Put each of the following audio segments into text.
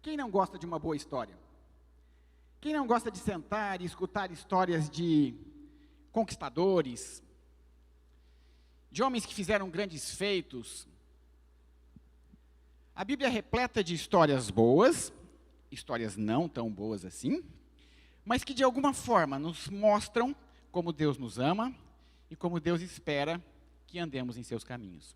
Quem não gosta de uma boa história? Quem não gosta de sentar e escutar histórias de conquistadores, de homens que fizeram grandes feitos? A Bíblia é repleta de histórias boas, histórias não tão boas assim, mas que de alguma forma nos mostram como Deus nos ama e como Deus espera que andemos em seus caminhos.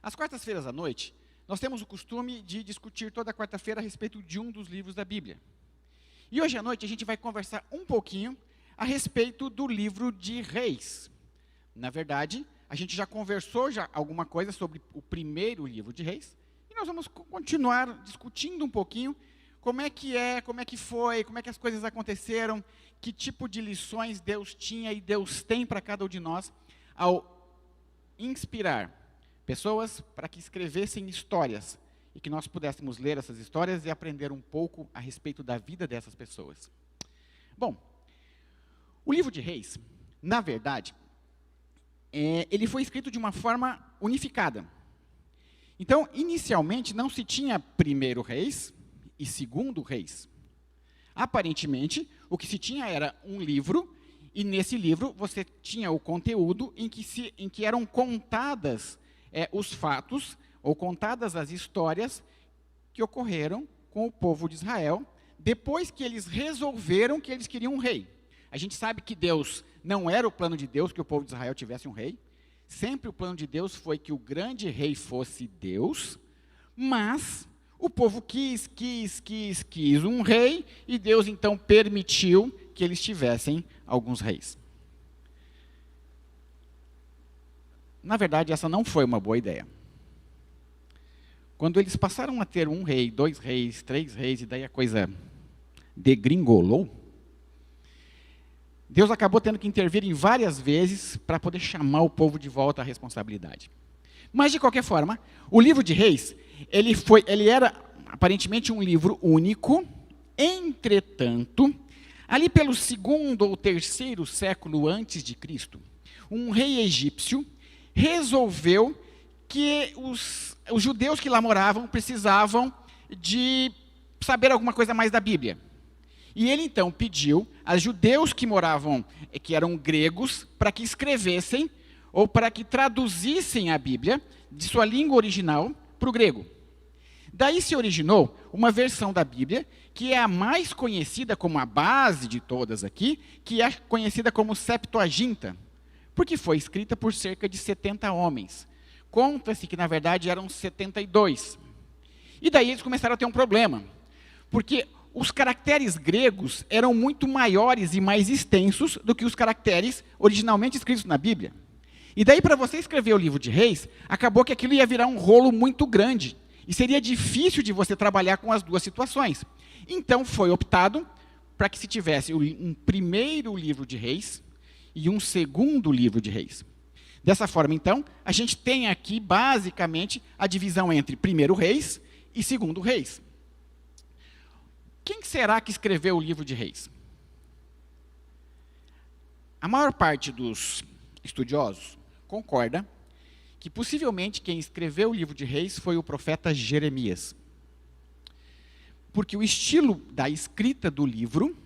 Às quartas-feiras à noite, nós temos o costume de discutir toda quarta-feira a respeito de um dos livros da Bíblia. E hoje à noite a gente vai conversar um pouquinho a respeito do livro de Reis. Na verdade, a gente já conversou alguma coisa sobre o primeiro livro de Reis, e nós vamos continuar discutindo um pouquinho como é que foi, como é que as coisas aconteceram, que tipo de lições Deus tinha e Deus tem para cada um de nós ao inspirar pessoas para que escrevessem histórias e que nós pudéssemos ler essas histórias e aprender um pouco a respeito da vida dessas pessoas. Bom, o livro de Reis, na verdade, ele foi escrito de uma forma unificada. Então, inicialmente, não se tinha primeiro Reis e segundo Reis. Aparentemente, o que se tinha era um livro, e nesse livro você tinha o conteúdo em que eram contadas os fatos, ou contadas as histórias que ocorreram com o povo de Israel, depois que eles resolveram que eles queriam um rei. A gente sabe que Deus, não era o plano de Deus que o povo de Israel tivesse um rei, sempre o plano de Deus foi que o grande rei fosse Deus, mas o povo quis um rei, e Deus então permitiu que eles tivessem alguns reis. Na verdade, essa não foi uma boa ideia. Quando eles passaram a ter um rei, 2 reis, 3 reis, e daí a coisa degringolou, Deus acabou tendo que intervir em várias vezes para poder chamar o povo de volta à responsabilidade. Mas, de qualquer forma, o livro de Reis, ele era aparentemente um livro único. Entretanto, ali pelo 2º ou 3º século antes de Cristo, um rei egípcio resolveu que os judeus que lá moravam precisavam de saber alguma coisa mais da Bíblia. E ele então pediu a judeus que moravam, que eram gregos, para que escrevessem, ou para que traduzissem a Bíblia de sua língua original para o grego. Daí se originou uma versão da Bíblia, que é a mais conhecida como a base de todas aqui, que é conhecida como Septuaginta, porque foi escrita por cerca de 70 homens. Conta-se que, na verdade, eram 72. E daí eles começaram a ter um problema, porque os caracteres gregos eram muito maiores e mais extensos do que os caracteres originalmente escritos na Bíblia. E daí, para você escrever o livro de Reis, acabou que aquilo ia virar um rolo muito grande, e seria difícil de você trabalhar com as duas situações. Então, foi optado para que se tivesse um primeiro livro de Reis e um segundo livro de Reis. Dessa forma, então, a gente tem aqui, basicamente, a divisão entre primeiro Reis e segundo Reis. Quem será que escreveu o livro de Reis? A maior parte dos estudiosos concorda que possivelmente quem escreveu o livro de Reis foi o profeta Jeremias. Porque o estilo da escrita do livro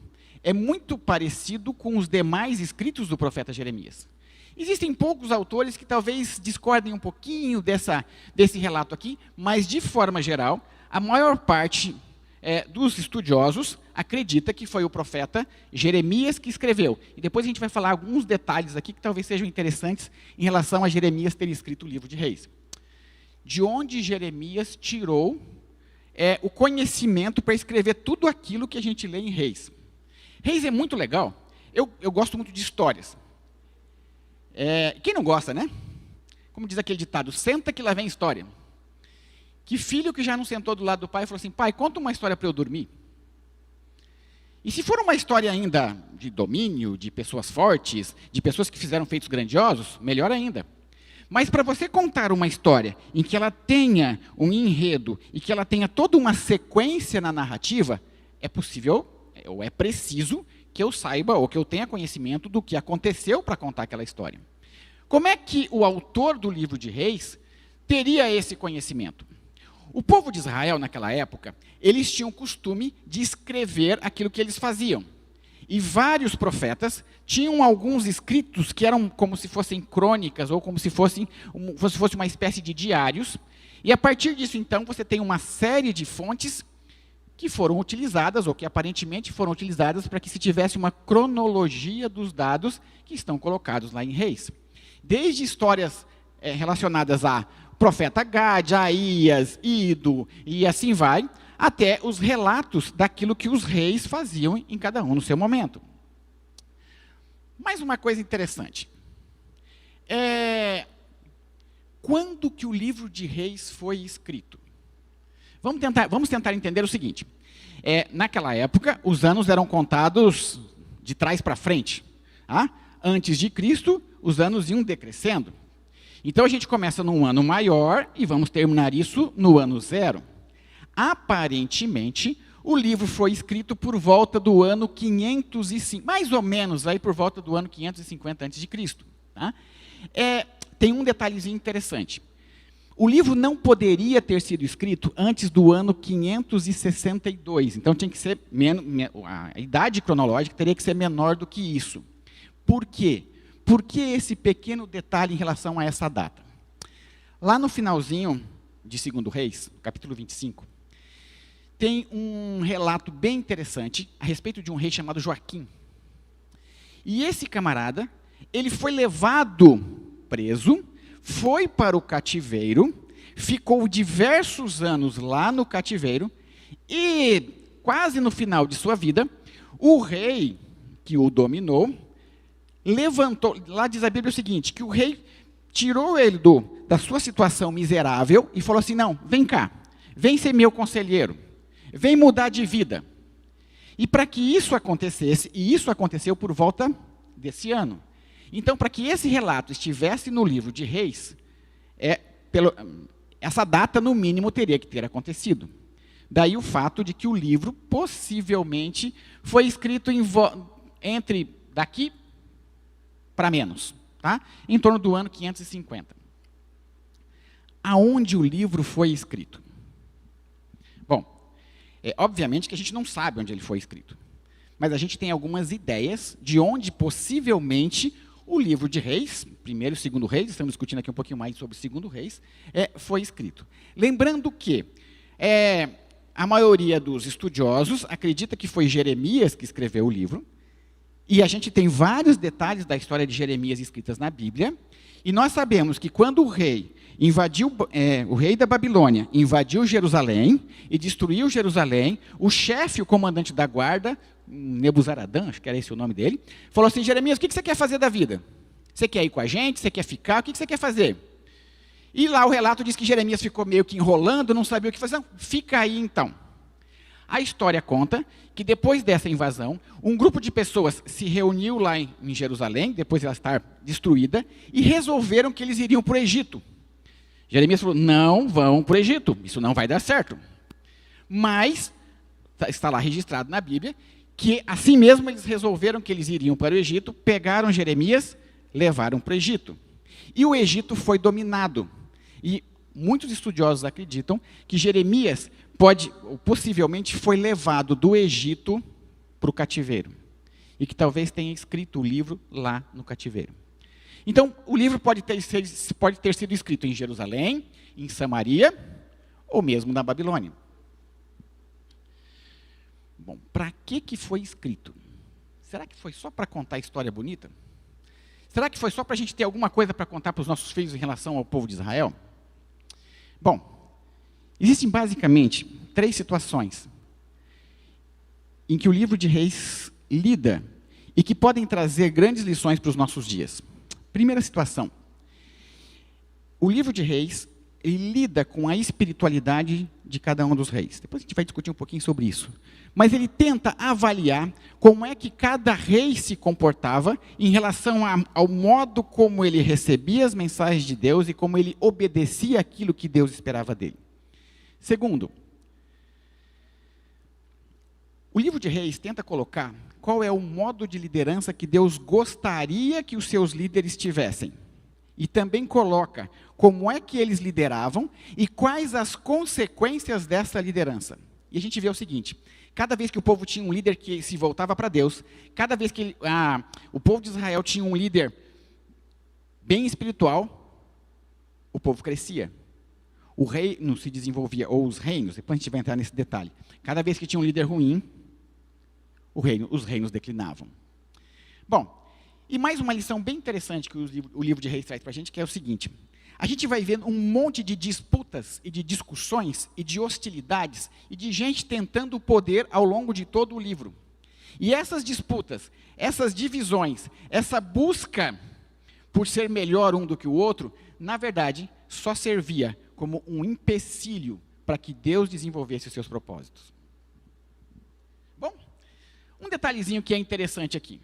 é muito parecido com os demais escritos do profeta Jeremias. Existem poucos autores que talvez discordem um pouquinho desse relato aqui, mas de forma geral, a maior parte dos estudiosos acredita que foi o profeta Jeremias que escreveu. E depois a gente vai falar alguns detalhes aqui que talvez sejam interessantes em relação a Jeremias ter escrito o livro de Reis. De onde Jeremias tirou o conhecimento para escrever tudo aquilo que a gente lê em Reis. Reis é muito legal. Eu gosto muito de histórias. Quem não gosta, né? Como diz aquele ditado, senta que lá vem história. Que filho que já não sentou do lado do pai e falou assim, pai, conta uma história para eu dormir. E se for uma história ainda de domínio, de pessoas fortes, de pessoas que fizeram feitos grandiosos, melhor ainda. Mas para você contar uma história em que ela tenha um enredo e que ela tenha toda uma sequência na narrativa, é possível, ou é preciso, que eu saiba ou que eu tenha conhecimento do que aconteceu para contar aquela história. Como é que o autor do livro de Reis teria esse conhecimento? O povo de Israel, naquela época, eles tinham o costume de escrever aquilo que eles faziam. E vários profetas tinham alguns escritos que eram como se fossem crônicas, ou como se fosse uma espécie de diários. E a partir disso, então, você tem uma série de fontes que foram utilizadas, ou que aparentemente foram utilizadas, para que se tivesse uma cronologia dos dados que estão colocados lá em Reis. Desde histórias relacionadas a profeta Gad, Aías, Ido, e assim vai, até os relatos daquilo que os reis faziam em cada um no seu momento. Mais uma coisa interessante. Quando que o livro de Reis foi escrito? Vamos tentar entender o seguinte. Naquela época, os anos eram contados de trás para frente. Tá? Antes de Cristo, os anos iam decrescendo. Então, a gente começa num ano maior e vamos terminar isso no ano 0. Aparentemente, o livro foi escrito por volta do ano 505, mais ou menos aí por volta do ano 550 a.C. Tá? Tem um detalhezinho interessante. O livro não poderia ter sido escrito antes do ano 562. Então, tinha que ser a idade cronológica teria que ser menor do que isso. Por quê? Por que esse pequeno detalhe em relação a essa data? Lá no finalzinho de 2 Reis, capítulo 25, tem um relato bem interessante a respeito de um rei chamado Joaquim. E esse camarada, ele foi levado preso, foi para o cativeiro, ficou diversos anos lá no cativeiro, e quase no final de sua vida, o rei que o dominou, levantou, lá diz a Bíblia o seguinte, que o rei tirou ele da sua situação miserável e falou assim, não, vem cá, vem ser meu conselheiro, vem mudar de vida. E para que isso acontecesse, e isso aconteceu por volta desse ano. Então, para que esse relato estivesse no livro de Reis, essa data, no mínimo, teria que ter acontecido. Daí o fato de que o livro, possivelmente, foi escrito entre daqui para menos, tá? Em torno do ano 550. Aonde o livro foi escrito? Bom, obviamente que a gente não sabe onde ele foi escrito, mas a gente tem algumas ideias de onde possivelmente o livro de Reis, primeiro e 2 Reis, estamos discutindo aqui um pouquinho mais sobre 2 Reis, foi escrito. Lembrando que a maioria dos estudiosos acredita que foi Jeremias que escreveu o livro, e a gente tem vários detalhes da história de Jeremias escritas na Bíblia, e nós sabemos que quando o rei o rei da Babilônia invadiu Jerusalém e destruiu Jerusalém, o chefe, o comandante da guarda, Nebuzaradã, acho que era esse o nome dele, falou assim, Jeremias, o que você quer fazer da vida? Você quer ir com a gente? Você quer ficar? O que você quer fazer? E lá o relato diz que Jeremias ficou meio que enrolando, não sabia o que fazer. Não, fica aí então. A história conta que depois dessa invasão, um grupo de pessoas se reuniu lá em Jerusalém, depois de ela estar destruída, e resolveram que eles iriam para o Egito. Jeremias falou, não vão para o Egito, isso não vai dar certo. Mas, está lá registrado na Bíblia, que assim mesmo eles resolveram que eles iriam para o Egito, pegaram Jeremias, levaram para o Egito. E o Egito foi dominado. E muitos estudiosos acreditam que Jeremias possivelmente foi levado do Egito para o cativeiro. E que talvez tenha escrito o livro lá no cativeiro. Então, o livro pode ter sido escrito em Jerusalém, em Samaria, ou mesmo na Babilônia. Bom, para que foi escrito? Será que foi só para contar história bonita? Será que foi só para a gente ter alguma coisa para contar para os nossos filhos em relação ao povo de Israel? Bom, existem basicamente 3 situações em que o livro de Reis lida e que podem trazer grandes lições para os nossos dias. Primeira situação, o livro de Reis ele lida com a espiritualidade de cada um dos reis. Depois a gente vai discutir um pouquinho sobre isso. Mas ele tenta avaliar como é que cada rei se comportava em relação ao modo como ele recebia as mensagens de Deus e como ele obedecia aquilo que Deus esperava dele. Segundo, o livro de Reis tenta colocar qual é o modo de liderança que Deus gostaria que os seus líderes tivessem. e também coloca como é que eles lideravam e quais as consequências dessa liderança. E a gente vê o seguinte: cada vez que o povo tinha um líder que se voltava para Deus, cada vez que o povo de Israel tinha um líder bem espiritual, o povo crescia. O reino se desenvolvia, ou os reinos, depois a gente vai entrar nesse detalhe. Cada vez que tinha um líder ruim, os reinos declinavam. Bom, e mais uma lição bem interessante que o livro de Reis traz para a gente, que é o seguinte: a gente vai vendo um monte de disputas e de discussões e de hostilidades e de gente tentando o poder ao longo de todo o livro. E essas disputas, essas divisões, essa busca por ser melhor um do que o outro, na verdade, só servia como um empecilho para que Deus desenvolvesse os seus propósitos. Bom, um detalhezinho que é interessante aqui.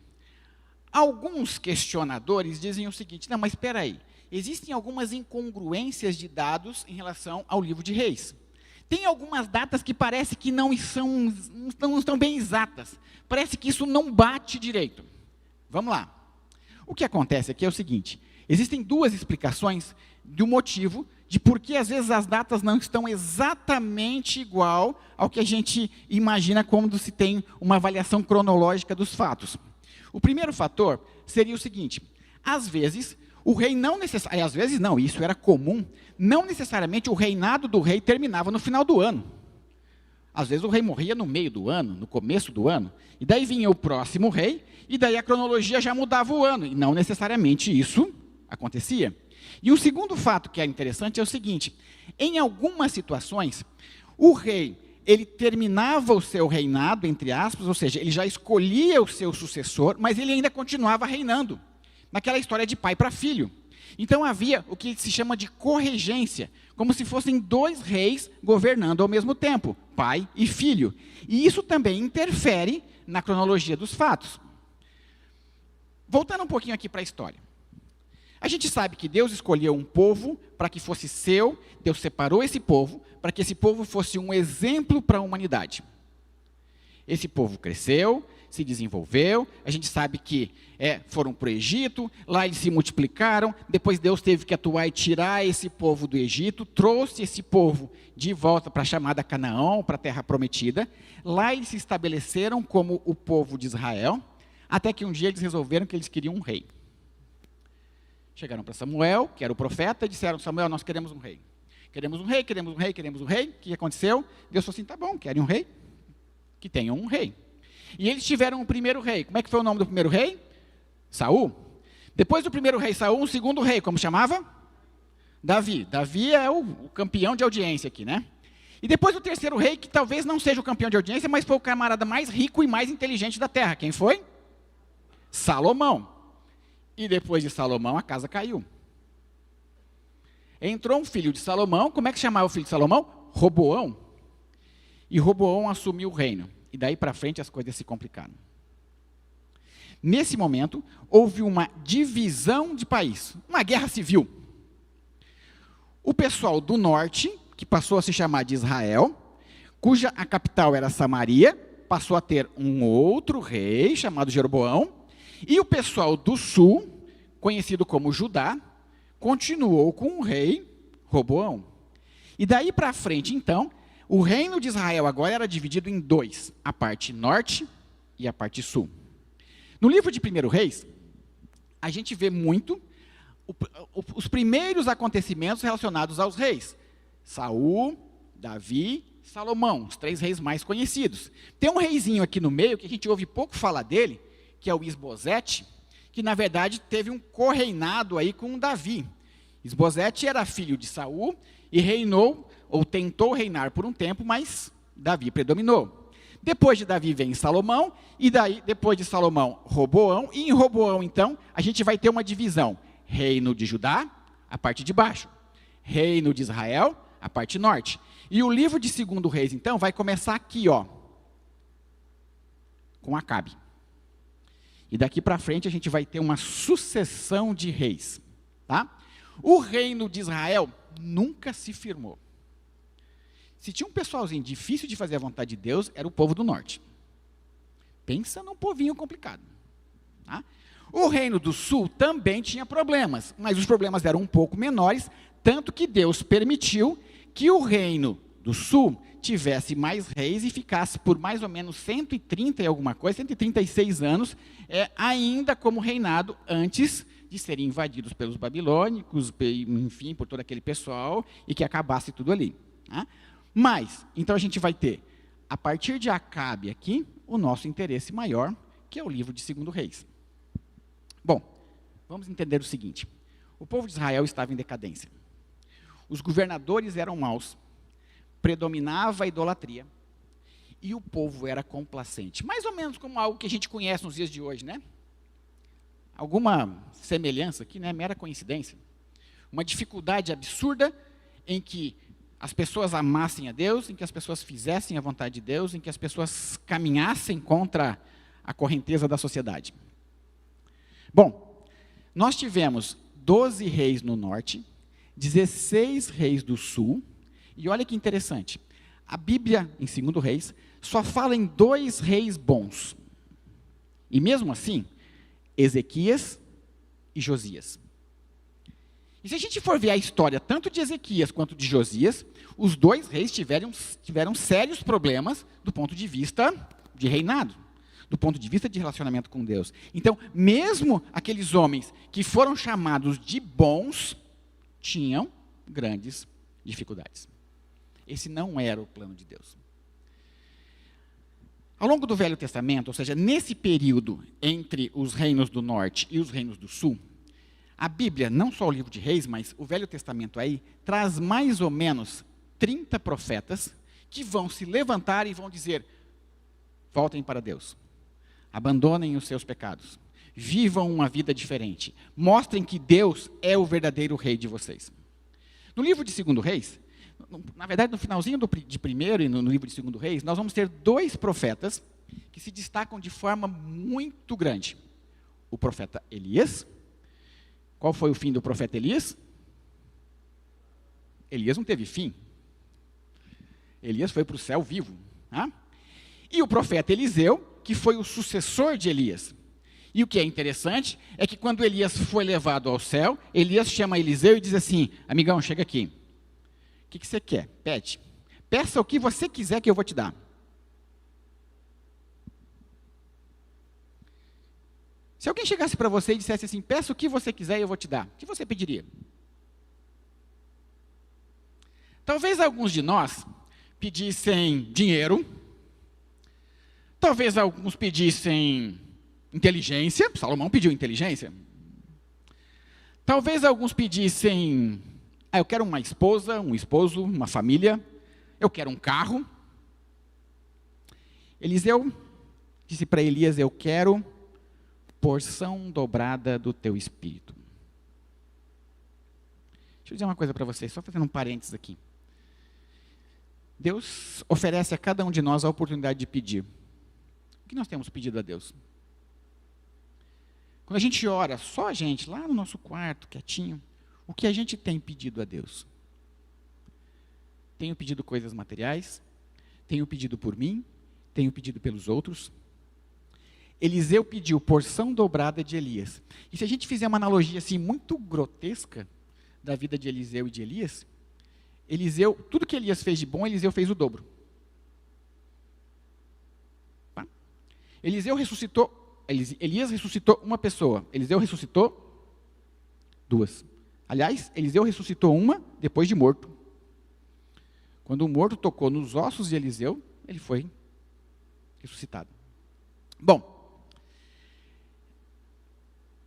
Alguns questionadores dizem o seguinte: não, mas espera aí, existem algumas incongruências de dados em relação ao livro de Reis. Tem algumas datas que parece que não estão bem exatas. Parece que isso não bate direito. Vamos lá. O que acontece aqui é o seguinte: existem duas explicações do motivo de por que às vezes as datas não estão exatamente igual ao que a gente imagina quando se tem uma avaliação cronológica dos fatos. O primeiro fator seria o seguinte: às vezes o rei não necessariamente, às vezes não, isso era comum, não necessariamente o reinado do rei terminava no final do ano. Às vezes o rei morria no meio do ano, no começo do ano, e daí vinha o próximo rei, e daí a cronologia já mudava o ano, e não necessariamente isso acontecia. E um segundo fato que é interessante é o seguinte: em algumas situações, o rei, ele terminava o seu reinado, entre aspas, ou seja, ele já escolhia o seu sucessor, mas ele ainda continuava reinando, naquela história de pai para filho. Então havia o que se chama de corregência, como se fossem dois reis governando ao mesmo tempo, pai e filho. E isso também interfere na cronologia dos fatos. Voltando um pouquinho aqui para a história. A gente sabe que Deus escolheu um povo para que fosse seu, Deus separou esse povo para que esse povo fosse um exemplo para a humanidade. Esse povo cresceu, se desenvolveu, a gente sabe que foram para o Egito, lá eles se multiplicaram, depois Deus teve que atuar e tirar esse povo do Egito, trouxe esse povo de volta para a chamada Canaã, para a terra prometida. Lá eles se estabeleceram como o povo de Israel, até que um dia eles resolveram que eles queriam um rei. Chegaram para Samuel, que era o profeta, e disseram: Samuel, nós queremos um rei. Queremos um rei, queremos um rei, queremos um rei. O que aconteceu? Deus falou assim: tá bom, querem um rei? Que tenham um rei. E eles tiveram o primeiro rei. Como é que foi o nome do primeiro rei? Saul. Depois do primeiro rei Saul, um segundo rei, como chamava? Davi. Davi é o campeão de audiência aqui, né? E depois o terceiro rei, que talvez não seja o campeão de audiência, mas foi o camarada mais rico e mais inteligente da terra. Quem foi? Salomão. E depois de Salomão, a casa caiu. Entrou um filho de Salomão. Como é que chamava o filho de Salomão? Roboão. E Roboão assumiu o reino. E daí para frente as coisas se complicaram. Nesse momento, houve uma divisão de país, uma guerra civil. O pessoal do norte, que passou a se chamar de Israel, cuja a capital era Samaria, passou a ter um outro rei chamado Jeroboão, e o pessoal do sul, conhecido como Judá, continuou com o rei Roboão. E daí para frente, então, o reino de Israel agora era dividido em dois, a parte norte e a parte sul. No livro de 1 Reis, a gente vê muito os primeiros acontecimentos relacionados aos reis. Saul, Davi, Salomão, os três reis mais conhecidos. Tem um reizinho aqui no meio, que a gente ouve pouco falar dele, que é o Isbosete, que na verdade teve um correinado aí com Davi. Isbosete era filho de Saul e reinou, ou tentou reinar por um tempo, mas Davi predominou. Depois de Davi vem Salomão, e daí, depois de Salomão, Roboão, e em Roboão, então, a gente vai ter uma divisão. Reino de Judá, a parte de baixo. Reino de Israel, a parte norte. E o livro de 2 Reis, então, vai começar aqui, ó, com Acabe. E daqui para frente a gente vai ter uma sucessão de reis. Tá? O reino de Israel nunca se firmou. Se tinha um pessoalzinho difícil de fazer a vontade de Deus, era o povo do norte. Pensa num povinho complicado. Tá? O reino do sul também tinha problemas, mas os problemas eram um pouco menores, tanto que Deus permitiu que o reino do sul tivesse mais reis e ficasse por mais ou menos 130 e alguma coisa, 136 anos, ainda como reinado antes de serem invadidos pelos babilônicos, enfim, por todo aquele pessoal, e que acabasse tudo ali. Tá? Mas, então a gente vai ter, a partir de Acabe aqui, o nosso interesse maior, que é o livro de 2 Reis. Bom, vamos entender o seguinte, o povo de Israel estava em decadência. Os governadores eram maus, predominava a idolatria, e o povo era complacente. Mais ou menos como algo que a gente conhece nos dias de hoje, né? Alguma semelhança aqui, né? Mera coincidência. Uma dificuldade absurda em que as pessoas amassem a Deus, em que as pessoas fizessem a vontade de Deus, em que as pessoas caminhassem contra a correnteza da sociedade. Bom, nós tivemos 12 reis no norte, 16 reis do sul, e olha que interessante, a Bíblia, em 2 Reis, só fala em 2 reis bons. E mesmo assim, Ezequias e Josias. E se a gente for ver a história tanto de Ezequias quanto de Josias, os 2 reis tiveram sérios problemas do ponto de vista de reinado, do ponto de vista de relacionamento com Deus. Então, mesmo aqueles homens que foram chamados de bons, tinham grandes dificuldades. Esse não era o plano de Deus. Ao longo do Velho Testamento, ou seja, nesse período entre os reinos do norte e os reinos do sul, a Bíblia, não só o livro de Reis, mas o Velho Testamento aí, traz mais ou menos 30 profetas que vão se levantar e vão dizer, voltem para Deus, abandonem os seus pecados, vivam uma vida diferente, mostrem que Deus é o verdadeiro rei de vocês. No livro de 2 Reis, na verdade, no finalzinho de primeiro e no livro de 2 Reis, nós vamos ter 2 profetas que se destacam de forma muito grande. O profeta Elias. Qual foi o fim do profeta Elias? Elias não teve fim. Elias foi para o céu vivo. Tá? E o profeta Eliseu, que foi o sucessor de Elias. E o que é interessante é que quando Elias foi levado ao céu, Elias chama Eliseu e diz assim, amigão, chega aqui. O que você quer? Pede. Peça o que você quiser que eu vou te dar. Se alguém chegasse para você e dissesse assim, peça o que você quiser e eu vou te dar, o que você pediria? Talvez alguns de nós pedissem dinheiro, talvez alguns pedissem inteligência, Salomão pediu inteligência. Talvez alguns pedissem, eu quero uma esposa, um esposo, uma família, eu quero um carro. Eliseu disse para Elias, eu quero porção dobrada do teu espírito. Deixa eu dizer uma coisa para vocês, só fazendo um parênteses aqui. Deus oferece a cada um de nós a oportunidade de pedir. O que nós temos pedido a Deus? Quando a gente ora, só a gente, lá no nosso quarto, quietinho, o que a gente tem pedido a Deus? Tenho pedido coisas materiais, tenho pedido por mim, tenho pedido pelos outros. Eliseu pediu porção dobrada de Elias. E se a gente fizer uma analogia assim muito grotesca da vida de Eliseu e de Elias, tudo que Elias fez de bom, Eliseu fez o dobro. Tá? Elias ressuscitou uma pessoa, Eliseu ressuscitou 2. Aliás, Eliseu ressuscitou uma depois de morto. Quando o morto tocou nos ossos de Eliseu, ele foi ressuscitado. Bom,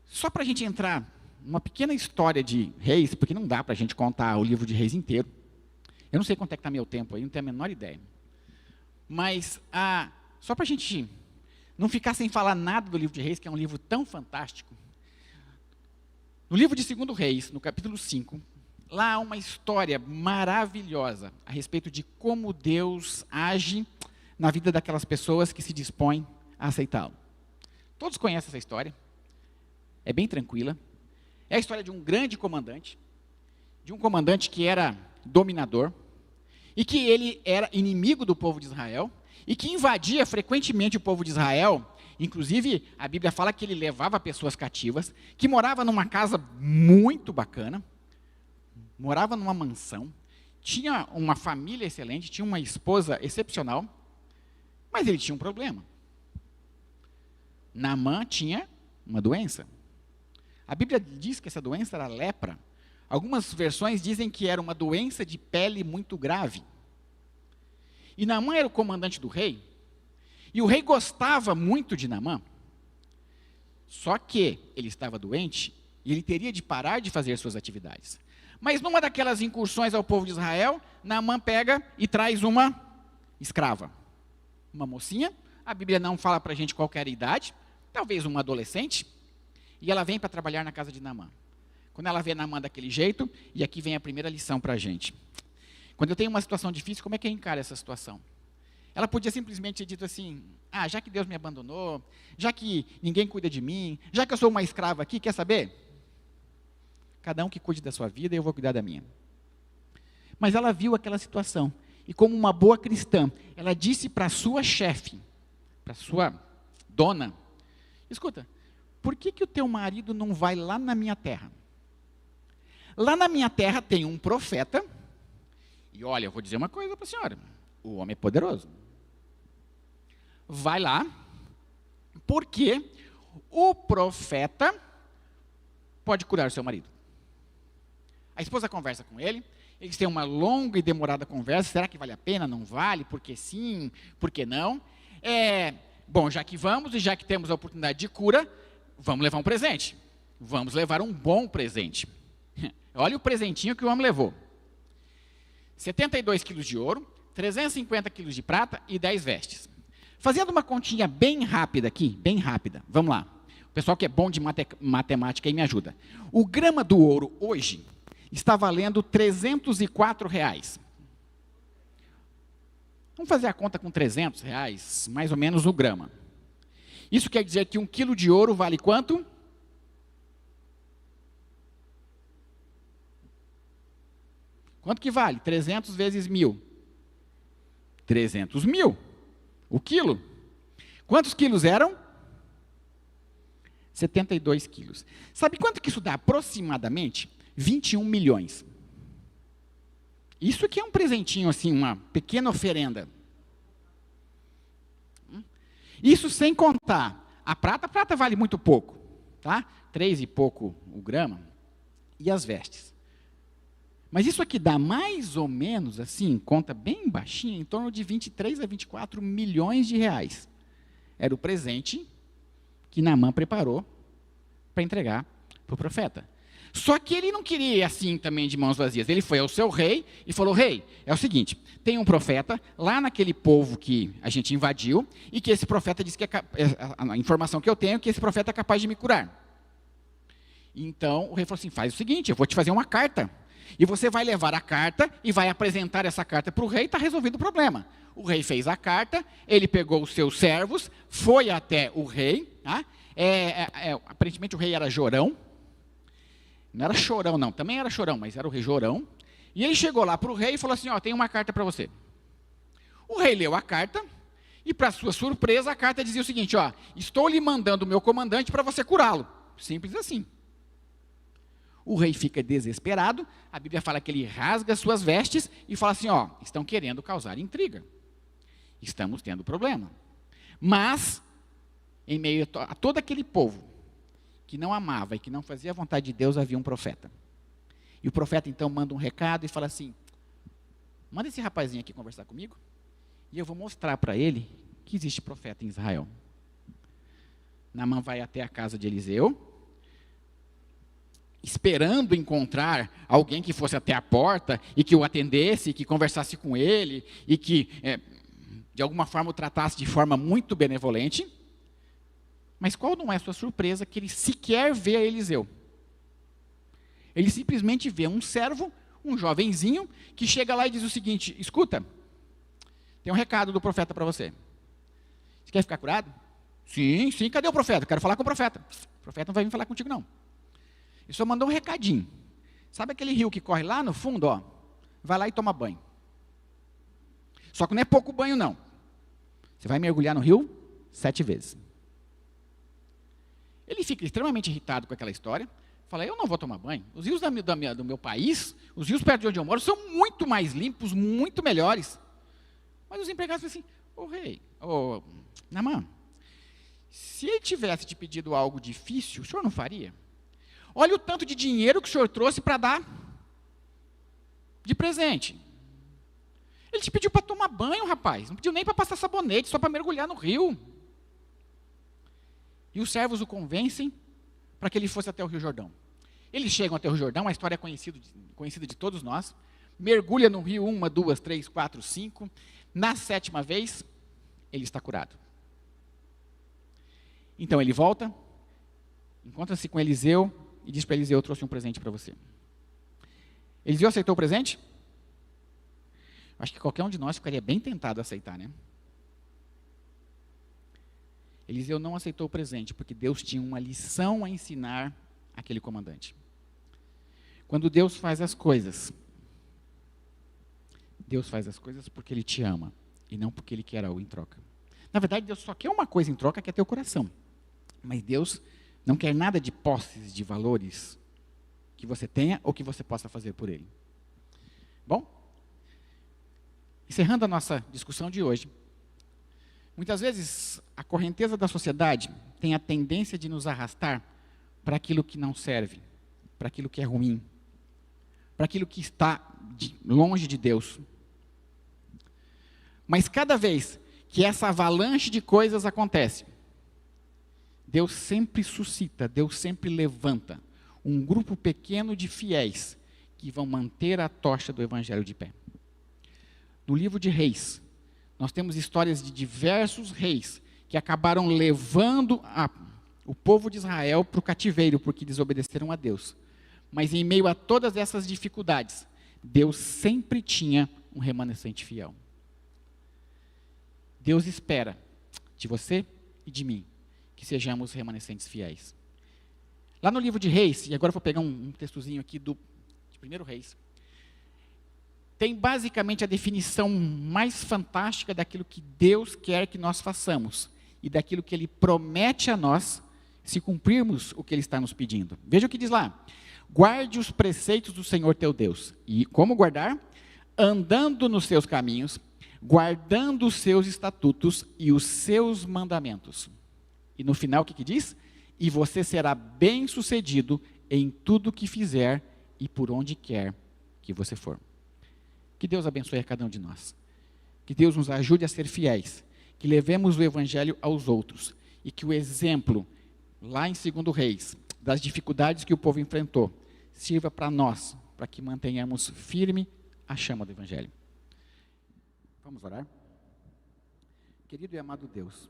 só para a gente entrar numa pequena história de reis, porque não dá para a gente contar o livro de reis inteiro. Eu não sei quanto é que está meu tempo aí, não tenho a menor ideia. Mas, só para a gente não ficar sem falar nada do livro de reis, que é um livro tão fantástico. No livro de 2 Reis, no capítulo 5, lá há uma história maravilhosa a respeito de como Deus age na vida daquelas pessoas que se dispõem a aceitá-lo. Todos conhecem essa história. É bem tranquila. É a história de um grande comandante, de um comandante que era dominador, e que ele era inimigo do povo de Israel, e que invadia frequentemente o povo de Israel, Inclusive, a Bíblia fala que ele levava pessoas cativas, que morava numa casa muito bacana, morava numa mansão, tinha uma família excelente, tinha uma esposa excepcional, mas ele tinha um problema. Naamã tinha uma doença. A Bíblia diz que essa doença era lepra. Algumas versões dizem que era uma doença de pele muito grave. E Naamã era o comandante do rei, e o rei gostava muito de Naamã, só que ele estava doente, e ele teria de parar de fazer suas atividades. Mas numa daquelas incursões ao povo de Israel, Naamã pega e traz uma escrava, uma mocinha, a Bíblia não fala para a gente qual era a idade, talvez uma adolescente, e ela vem para trabalhar na casa de Naamã. Quando ela vê Naamã daquele jeito, e aqui vem a primeira lição para a gente. Quando eu tenho uma situação difícil, como é que eu encaro essa situação? Ela podia simplesmente ter dito assim, já que Deus me abandonou, já que ninguém cuida de mim, já que eu sou uma escrava aqui, quer saber? Cada um que cuide da sua vida, eu vou cuidar da minha. Mas ela viu aquela situação, e como uma boa cristã, ela disse para a sua chefe, para a sua dona, escuta, por que o teu marido não vai lá na minha terra? Lá na minha terra tem um profeta, e olha, eu vou dizer uma coisa para a senhora, o homem é poderoso. Vai lá, porque o profeta pode curar o seu marido. A esposa conversa com ele, eles têm uma longa e demorada conversa, será que vale a pena, não vale, por que sim, por que não? Bom, já que vamos e já que temos a oportunidade de cura, vamos levar um presente. Vamos levar um bom presente. Olha o presentinho que o homem levou. 72 quilos de ouro, 350 quilos de prata e 10 vestes. Fazendo uma continha bem rápida aqui, bem rápida, vamos lá. O pessoal que é bom de matemática aí me ajuda. O grama do ouro hoje está valendo R$304. Vamos fazer a conta com R$300, mais ou menos o grama. Isso quer dizer que 1 quilo de ouro vale quanto? Quanto que vale? 300 vezes 1.000. 300 mil. O quilo. Quantos quilos eram? 72 quilos. Sabe quanto que isso dá aproximadamente? 21 milhões. Isso aqui é um presentinho assim, uma pequena oferenda. Isso sem contar a prata vale muito pouco, tá? 3 e pouco o grama. E as vestes. Mas isso aqui dá mais ou menos, assim, conta bem baixinha, em torno de 23 a 24 milhões de reais. Era o presente que Naamã preparou para entregar para o profeta. Só que ele não queria ir assim também de mãos vazias. Ele foi ao seu rei e falou, rei, é o seguinte, tem um profeta lá naquele povo que a gente invadiu, e que esse profeta disse que a informação que eu tenho é que esse profeta é capaz de me curar. Então o rei falou assim, faz o seguinte, eu vou te fazer uma carta. E você vai levar a carta e vai apresentar essa carta para o rei e está resolvido o problema. O rei fez a carta, ele pegou os seus servos, foi até o rei. Tá? Aparentemente o rei era Jorão. Não era Chorão não, também era Chorão, mas era o rei Jorão. E ele chegou lá para o rei e falou assim, tem uma carta para você. O rei leu a carta e, para sua surpresa, a carta dizia o seguinte, estou lhe mandando o meu comandante para você curá-lo. Simples assim. O rei fica desesperado, a Bíblia fala que ele rasga suas vestes e fala assim, estão querendo causar intriga. Estamos tendo problema. Mas, em meio a todo aquele povo que não amava e que não fazia a vontade de Deus, havia um profeta. E o profeta então manda um recado e fala assim, manda esse rapazinho aqui conversar comigo, e eu vou mostrar para ele que existe profeta em Israel. Naamã vai até a casa de Eliseu, esperando encontrar alguém que fosse até a porta e que o atendesse, que conversasse com ele e que, de alguma forma, o tratasse de forma muito benevolente. Mas qual não é a sua surpresa que ele sequer vê a Eliseu? Ele simplesmente vê um servo, um jovenzinho, que chega lá e diz o seguinte, escuta, tem um recado do profeta para você. Você quer ficar curado? Sim, cadê o profeta? Quero falar com o profeta. O profeta não vai vir falar contigo, não. Ele só mandou um recadinho. Sabe aquele rio que corre lá no fundo, Vai lá e toma banho. Só que não é pouco banho, não. Você vai mergulhar no rio 7 vezes. Ele fica extremamente irritado com aquela história, fala, eu não vou tomar banho. Os rios do meu país, os rios perto de onde eu moro, são muito mais limpos, muito melhores. Mas os empregados falam assim, ô rei, ô Naamã, se ele tivesse te pedido algo difícil, o senhor não faria? Olha o tanto de dinheiro que o senhor trouxe para dar de presente. Ele te pediu para tomar banho, rapaz. Não pediu nem para passar sabonete, só para mergulhar no rio. E os servos o convencem para que ele fosse até o Rio Jordão. Eles chegam até o Rio Jordão, uma história conhecida de todos nós. Mergulha no rio 1, 2, 3, 4, 5. Na 7ª vez, ele está curado. Então ele volta, encontra-se com Eliseu e diz para Eliseu, eu trouxe um presente para você. Eliseu aceitou o presente? Acho que qualquer um de nós ficaria bem tentado a aceitar, né? Eliseu não aceitou o presente, porque Deus tinha uma lição a ensinar àquele comandante. Quando Deus faz as coisas porque Ele te ama, e não porque Ele quer algo em troca. Na verdade, Deus só quer uma coisa em troca, que é teu coração. Mas Deus não quer nada de posses, de valores, que você tenha ou que você possa fazer por Ele. Bom, encerrando a nossa discussão de hoje, muitas vezes a correnteza da sociedade tem a tendência de nos arrastar para aquilo que não serve, para aquilo que é ruim, para aquilo que está longe de Deus. Mas cada vez que essa avalanche de coisas acontece, Deus sempre suscita, Deus sempre levanta um grupo pequeno de fiéis que vão manter a tocha do Evangelho de pé. No livro de Reis, nós temos histórias de diversos reis que acabaram levando o povo de Israel para o cativeiro, porque desobedeceram a Deus. Mas em meio a todas essas dificuldades, Deus sempre tinha um remanescente fiel. Deus espera de você e de mim que sejamos remanescentes fiéis. Lá no livro de Reis, e agora eu vou pegar um textozinho aqui de 1 Reis, tem basicamente a definição mais fantástica daquilo que Deus quer que nós façamos e daquilo que Ele promete a nós se cumprirmos o que Ele está nos pedindo. Veja o que diz lá. Guarde os preceitos do Senhor teu Deus. E como guardar? Andando nos seus caminhos, guardando os seus estatutos e os seus mandamentos. E no final o que diz? E você será bem-sucedido em tudo que fizer e por onde quer que você for. Que Deus abençoe a cada um de nós. Que Deus nos ajude a ser fiéis. Que levemos o Evangelho aos outros. E que o exemplo, lá em 2 Reis, das dificuldades que o povo enfrentou, sirva para nós, para que mantenhamos firme a chama do Evangelho. Vamos orar? Querido e amado Deus,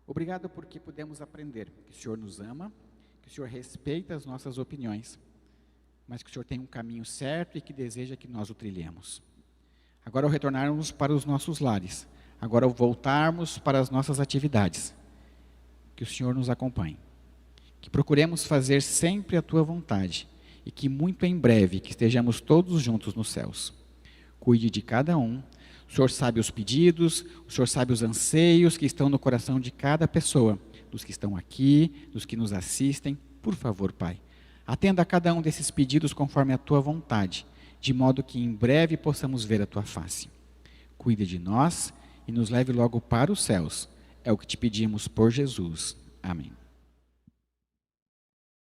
obrigado porque pudemos aprender que o Senhor nos ama, que o Senhor respeita as nossas opiniões, mas que o Senhor tem um caminho certo e que deseja que nós o trilhemos. Agora ao retornarmos para os nossos lares, agora ao voltarmos para as nossas atividades, que o Senhor nos acompanhe, que procuremos fazer sempre a Tua vontade e que muito em breve que estejamos todos juntos nos céus. Cuide de cada um. O Senhor sabe os pedidos, o Senhor sabe os anseios que estão no coração de cada pessoa, dos que estão aqui, dos que nos assistem. Por favor, Pai, atenda a cada um desses pedidos conforme a Tua vontade, de modo que em breve possamos ver a Tua face. Cuide de nós e nos leve logo para os céus. É o que te pedimos por Jesus. Amém.